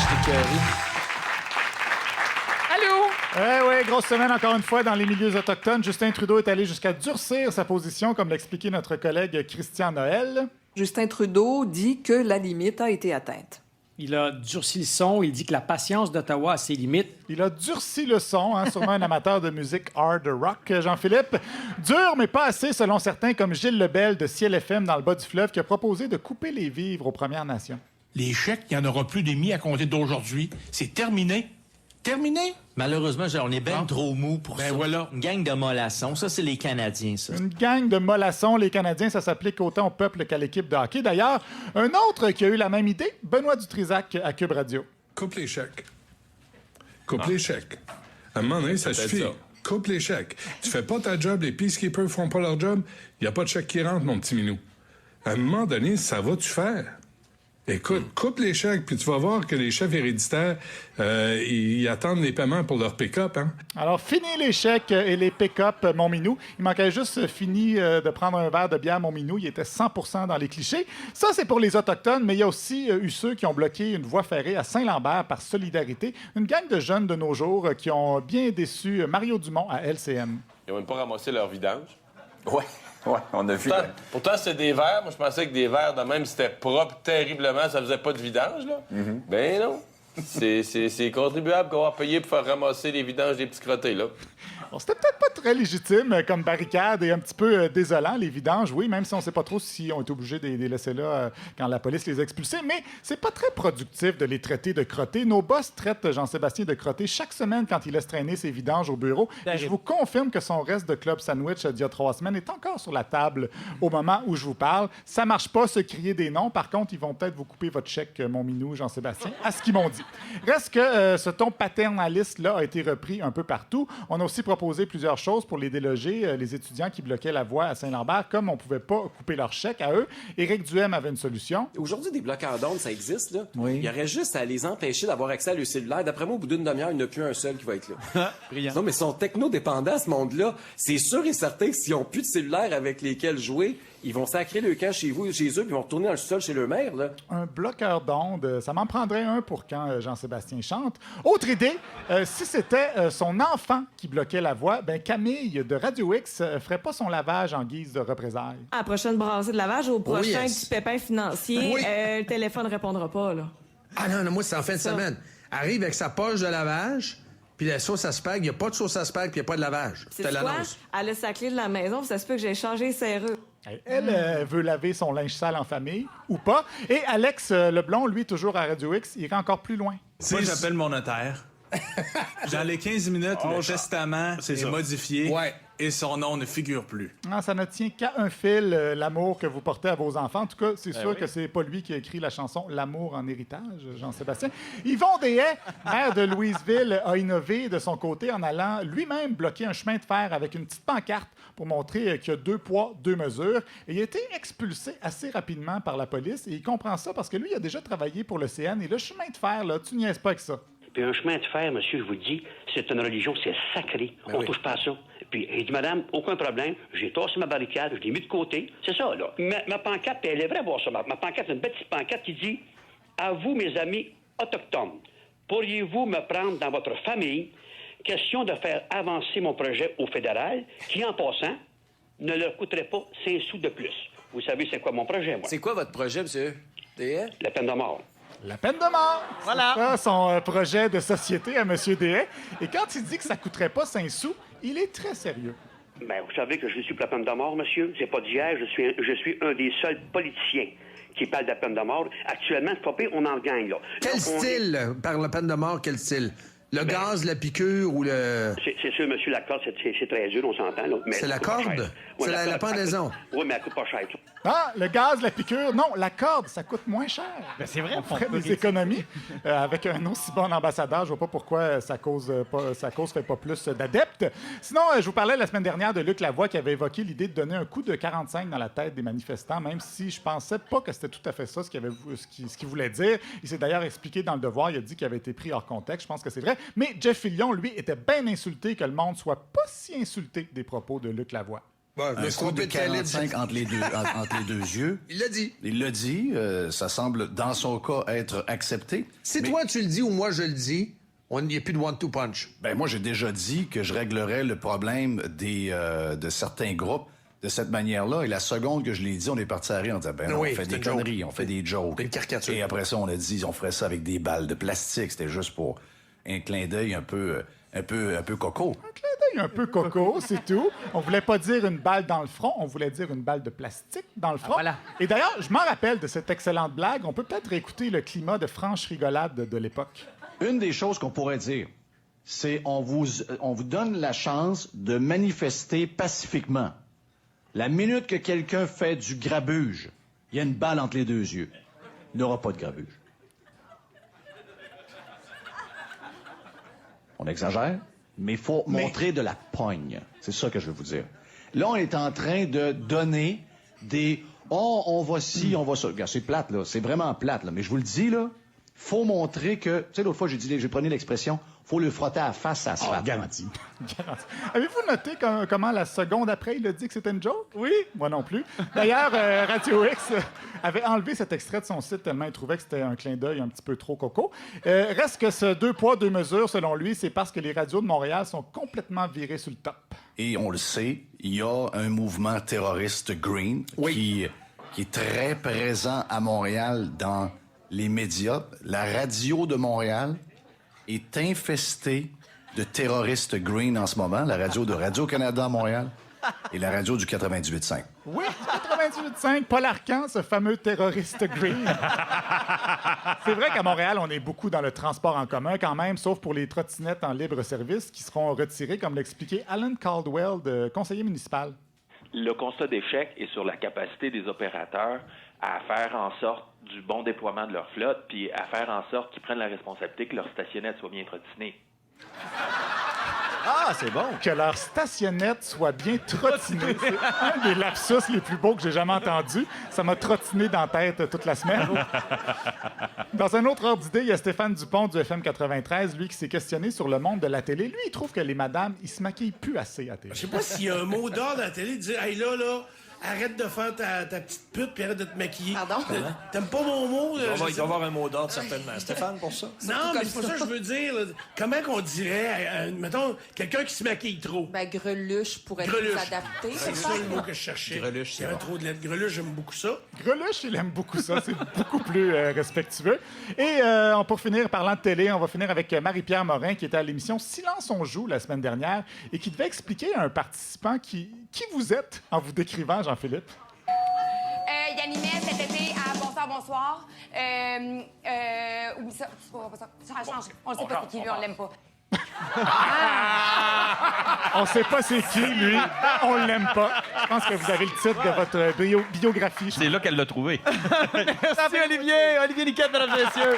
suis écœuré. Allô? Oui, grosse semaine encore une fois dans les milieux autochtones. Justin Trudeau est allé jusqu'à durcir sa position, comme l'expliquait notre collègue Christian Noël. Justin Trudeau dit que la limite a été atteinte. Il a durci le son. Il dit que la patience d'Ottawa a ses limites. Il a durci le son, sûrement un amateur de musique hard rock, Jean-Philippe. Dur, mais pas assez, selon certains, comme Gilles Lebel de Ciel FM dans le bas du fleuve, qui a proposé de couper les vivres aux Premières Nations. Les chèques, il n'y en aura plus d'émis à compter d'aujourd'hui. C'est terminé. Terminé. Malheureusement, on est ben Ah. trop mou pour ça. Voilà. Une gang de mollassons. Ça, c'est les Canadiens, ça. Une gang de mollassons, les Canadiens, ça s'applique autant au peuple qu'à l'équipe de hockey. D'ailleurs, un autre qui a eu la même idée, Benoît Dutrisac à Cube Radio. Coupe les chèques. Coupe les chèques. À un moment donné, ça suffit. Coupe les chèques. Tu fais pas ta job, les peacekeepers font pas leur job, il n'y a pas de chèque qui rentre, mon petit minou. À un moment donné, ça va-tu faire? Écoute, coupe les chèques, puis tu vas voir que les chefs héréditaires, ils attendent les paiements pour leur pick-up, hein? Alors, fini les chèques et les pick-up, mon minou. Il manquait juste fini de prendre un verre de bière, mon minou. Il était 100% dans les clichés. Ça, c'est pour les Autochtones, mais il y a aussi eu ceux qui ont bloqué une voie ferrée à Saint-Lambert par solidarité. Une gang de jeunes de nos jours qui ont bien déçu Mario Dumont à LCN. Ils n'ont même pas ramassé leur vidange. Ouais, on a vu. Pourtant, c'est des verres. Moi, je pensais que des verres, de même, c'était propre terriblement, ça faisait pas de vidange, là. Ben non. C'est contribuable qu'on va payer pour faire ramasser les vidanges des petits crottés, là. Bon, c'était peut-être pas très légitime comme barricade et un petit peu désolant, les vidanges, oui, même si on sait pas trop si on est obligé de les laisser là quand la police les a expulsés, mais c'est pas très productif de les traiter de crottés. Nos boss traitent Jean-Sébastien de crotté chaque semaine quand il laisse traîner ses vidanges au bureau. Et je vous confirme que son reste de club sandwich d'il y a 3 semaines est encore sur la table au moment où je vous parle. Ça marche pas, se crier des noms. Par contre, ils vont peut-être vous couper votre chèque, mon minou, Jean-Sébastien, à ce qu'ils m'ont dit. Reste que ce ton paternaliste-là a été repris un peu partout. On a aussi proposé plusieurs choses pour les déloger, les étudiants qui bloquaient la voie à Saint-Lambert, comme on ne pouvait pas couper leur chèque à eux. Éric Duhem avait une solution. Aujourd'hui, des bloqueurs d'ondes, ça existe, là. Oui. Il y aurait juste à les empêcher d'avoir accès à leur cellulaire. D'après moi, au bout d'une demi-heure, il n'y en a plus un seul qui va être là. Brillant. Non, mais ils sont techno-dépendants, ce monde-là. C'est sûr et certain que s'ils n'ont plus de cellulaire avec lesquels jouer, ils vont sacrer le camp chez vous, chez eux, puis ils vont retourner dans le sol chez leur mère, là. Un bloqueur d'ondes, ça m'en prendrait un pour quand Jean-Sébastien chante. Autre idée, si c'était son enfant qui bloquait la voie, ben Camille de Radio X ferait pas son lavage en guise de représailles. À la prochaine brassée de lavage, au prochain yes. petit pépin financier, Oui. le téléphone ne répondra pas, là. Ah non, moi, c'est en fin de semaine. Arrive avec sa poche de lavage, puis la sauce à spag, il n'y a pas de sauce à spag, puis il n'y a pas de lavage. Je te C'est quoi? l'annonce. Elle a sa clé de la maison, ça se peut que j'ai changé les serrures. Elle veut laver son linge sale en famille, ou pas. Et Alex Leblond, lui, toujours à Radio X, il irait encore plus loin. Moi, j'appelle mon notaire. Dans les 15 minutes, le testament est modifié et son nom ne figure plus. Non, ça ne tient qu'à un fil, l'amour que vous portez à vos enfants. En tout cas, c'est sûr que c'est pas lui qui a écrit la chanson « L'amour en héritage », Jean-Sébastien. Yvon Deshaies, maire de Louisville, a innové de son côté en allant lui-même bloquer un chemin de fer avec une petite pancarte pour montrer qu'il y a 2 poids, 2 mesures. Et il a été expulsé assez rapidement par la police. Et il comprend ça parce que lui, il a déjà travaillé pour le CN. Et le chemin de fer, là, tu niaises pas avec ça. Puis un chemin de fer, monsieur, je vous dis, c'est une religion, c'est sacré. On touche pas à ça. Puis il dit, madame, aucun problème, j'ai tassé ma barricade, je l'ai mis de côté. C'est ça, là. Ma pancarte, elle est vraie voir ça. Ma pancarte, c'est une petite pancarte qui dit, à vous, mes amis autochtones, pourriez-vous me prendre dans votre famille, question de faire avancer mon projet au fédéral, qui, en passant, ne leur coûterait pas 5 sous de plus. Vous savez, c'est quoi mon projet, moi? C'est quoi votre projet, monsieur? Deshaies? La peine de mort. La peine de mort! Voilà. C'est ça, son projet de société à M. Deshaies. Et quand il dit que ça ne coûterait pas 5 sous, il est très sérieux. Ben, vous savez que je suis pour la peine de mort, monsieur. C'est pas d'hier. Je suis un des seuls politiciens qui parle de la peine de mort. Actuellement, c'est pas pire, on en gagne, là. Quel style, par la peine de mort, quel style? Le gaz, la piqûre ou le... C'est sûr, monsieur, la corde, c'est très dur, on s'entend, là. Mais C'est la ça coûte pas corde? cher. C'est Ouais, la pendaison? Oui, mais elle coûte pas cher, ça. Ah, le gaz, la piqûre, non, la corde, ça coûte moins cher. Ben, c'est vrai, On ferait des économies. Avec un aussi bon ambassadeur, je vois pas pourquoi sa cause fait pas plus d'adeptes. Sinon, je vous parlais la semaine dernière de Luc Lavoie qui avait évoqué l'idée de donner un coup de 45 dans la tête des manifestants, même si je pensais pas que c'était tout à fait ça ce qu'il voulait dire. Il s'est d'ailleurs expliqué dans Le Devoir, il a dit qu'il avait été pris hors contexte, je pense que c'est vrai. Mais Jeff Fillion, lui, était bien insulté que le monde soit pas si insulté des propos de Luc Lavoie. Bon, un coup de 45 entre les deux yeux. Il l'a dit. Il l'a dit. Ça semble, dans son cas, être accepté. Si toi, tu le dis ou moi, je le dis, il n'y a plus de one-two punch. Ben moi, j'ai déjà dit que je réglerais le problème de certains groupes de cette manière-là. Et la seconde que je l'ai dit, on est parti à rire. On disait, on fait des conneries, on fait des jokes. Une caricature. Et après ça, on a dit, on ferait ça avec des balles de plastique. C'était juste pour un clin d'œil un peu coco. Un clin d'œil un peu coco, c'est tout. On voulait pas dire une balle dans le front, on voulait dire une balle de plastique dans le front. voilà. Et d'ailleurs, je m'en rappelle de cette excellente blague. On peut peut-être écouter le climat de franche rigolade de l'époque. Une des choses qu'on pourrait dire, c'est on vous donne la chance de manifester pacifiquement. La minute que quelqu'un fait du grabuge, il y a une balle entre les deux yeux. Il n'y aura pas de grabuge. On exagère, mais il faut montrer de la pogne. C'est ça que je veux vous dire. Là, on est en train de donner des... Oh, on va ci, on va ça. Regarde, c'est plate, là. C'est vraiment plate, là. Mais je vous le dis, là, faut montrer que... Tu sais, l'autre fois, j'ai pris l'expression, faut le frotter à la face, ça se fait. Garanti. Avez-vous noté comment la seconde après, il a dit que c'était une joke? Oui. Moi non plus. D'ailleurs, Radio X avait enlevé cet extrait de son site tellement il trouvait que c'était un clin d'œil un petit peu trop coco. Reste que ce 2 poids, 2 mesures, selon lui, c'est parce que les radios de Montréal sont complètement virées sur le top. Et on le sait, il y a un mouvement terroriste green qui est très présent à Montréal dans les médias. La radio de Montréal est infestée de terroristes green en ce moment, la radio de Radio-Canada à Montréal et la radio du 98.5. Oui, 98.5, Paul Arcand, ce fameux terroriste green. C'est vrai qu'à Montréal, on est beaucoup dans le transport en commun quand même, sauf pour les trottinettes en libre service qui seront retirées, comme l'expliquait Alan Caldwell, conseiller municipal. Le constat d'échec est sur la capacité des opérateurs à faire en sorte du bon déploiement de leur flotte, puis à faire en sorte qu'ils prennent la responsabilité que leur stationnette soit bien trottinée. Ah, c'est bon! Que leur stationnette soit bien trottinée. C'est un des lapsus les plus beaux que j'ai jamais entendus. Ça m'a trottiné dans la tête toute la semaine. Dans un autre ordre d'idée, il y a Stéphane Dupont du FM 93, lui, qui s'est questionné sur le monde de la télé. Lui, il trouve que les madames, ils se maquillent plus assez à la télé. Je sais pas s'il y a un mot d'ordre à la télé de dire « Hey, là, arrête de faire ta petite pute puis arrête de te maquiller. » Pardon? T'aimes pas mon mot? Il doit y avoir un mot d'ordre, certainement. Stéphane, pour ça? Non, mais c'est pas ça que je veux dire. Là. Comment qu'on dirait, mettons, quelqu'un qui se maquille trop? Ben, greluche pourrait être adapté. C'est ça le mot que je cherchais. Greluche, c'est il y avait trop de lettres. Greluche, j'aime beaucoup ça. Greluche, il aime beaucoup ça. C'est beaucoup plus respectueux. Et pour finir, parlant de télé, on va finir avec Marie-Pierre Morin, qui était à l'émission Silence on joue la semaine dernière et qui devait expliquer à un participant qui vous êtes en vous décrivant, Jean-Philippe. Il animait cet été à Bonsoir, bonsoir. Oublie ça. Ça a changé. On ne sait pas c'est qui, lui, on l'aime pas. On sait pas c'est qui, lui. On l'aime pas. Je pense que vous avez le titre de votre biographie. C'est là qu'elle l'a trouvé. Merci, Olivier. Olivier Niquette, mesdames et messieurs.